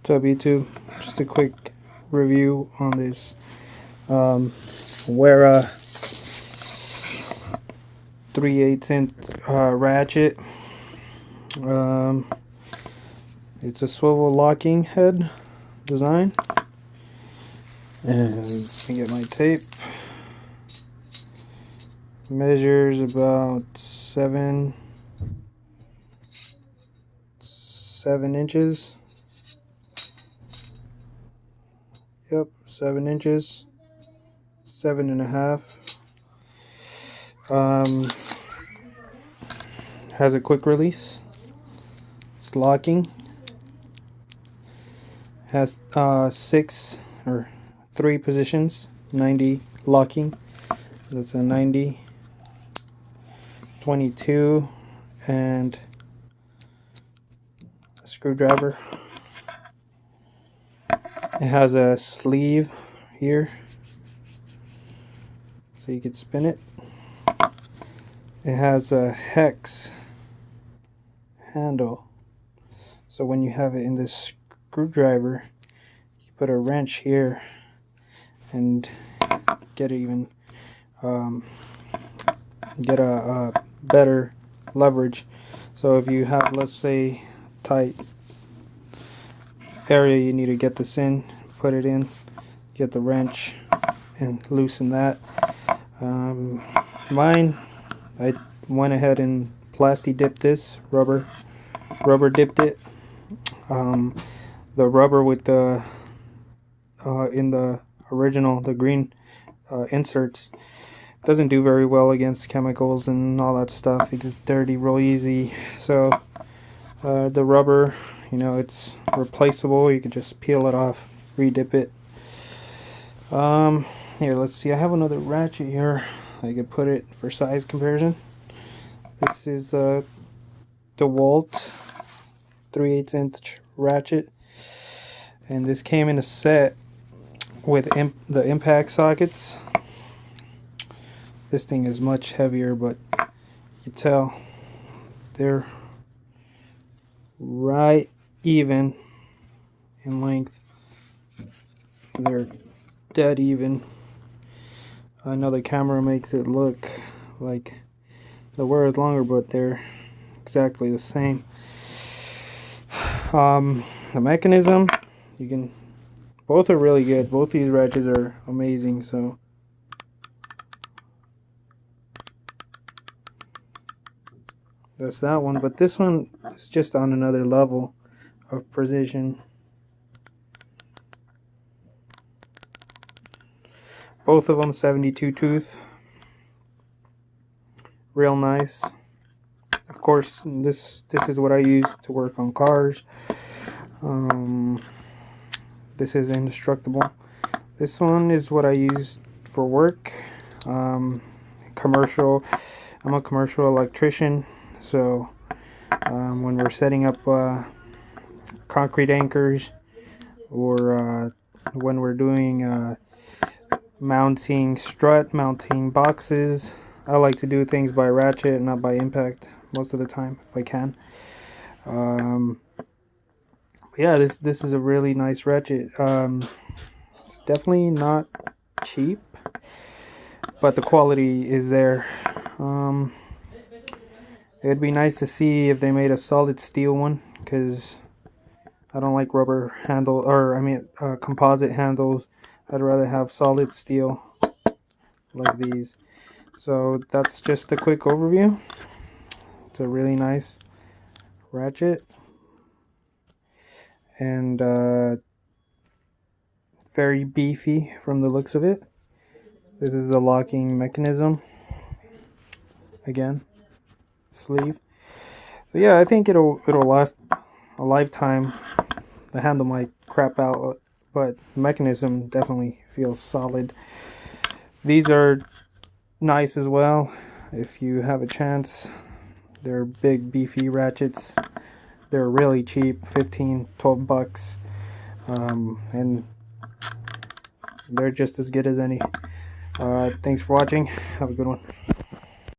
What's up, YouTube? Just a quick review on this Wera 3/8" ratchet. Um, it's a swivel locking head design, and I get my tape. Measures about 7 inches. Yep, 7 inches, 7.5. Has a quick release. It's locking. Has 3 positions. 90 locking. That's a 90, 22, and a screwdriver. It has a sleeve here, so you could spin it. It has a hex handle, so when you have it in this screwdriver, you put a wrench here and get even get a better leverage. So if you have, let's say, tight area you need to get this in, put it in, get the wrench and loosen that. Mine, I went ahead and plasti dipped this, rubber dipped it. The rubber with the in the original, the green inserts, doesn't do very well against chemicals and all that stuff. It gets dirty real easy. So the rubber, it's replaceable. You can just peel it off, re-dip it. Here, let's see. I have another ratchet here. I could put it for size comparison. This is the DeWalt 3/8" ratchet, and this came in a set with the impact sockets. This thing is much heavier, but you can tell they're right even in length. They're dead even. I know the camera makes it look like the Wera is longer, but they're exactly the same. The mechanism, both are really good. Both these ratchets are amazing. So that's that one, but this one is just on another level of precision. Both of them 72 tooth, real nice. Of course, this is what I use to work on cars. This is indestructible. This one is what I use for work. Commercial. I'm a commercial electrician, so when we're setting up concrete anchors, or when we're doing mounting boxes, I like to do things by ratchet, not by impact, most of the time if I can. Yeah, this is a really nice ratchet. It's definitely not cheap, but the quality is there. It'd be nice to see if they made a solid steel one, because I don't like rubber handle, or composite handles. I'd rather have solid steel like these. So that's just a quick overview. It's a really nice ratchet, and very beefy from the looks of it. This is the locking mechanism. Again, sleeve. So yeah, I think it'll last a lifetime. The handle might crap out, but the mechanism definitely feels solid. These are nice as well if you have a chance. They're big beefy ratchets. They're really cheap, 15, 12 bucks, and they're just as good as any. Thanks for watching. Have a good one.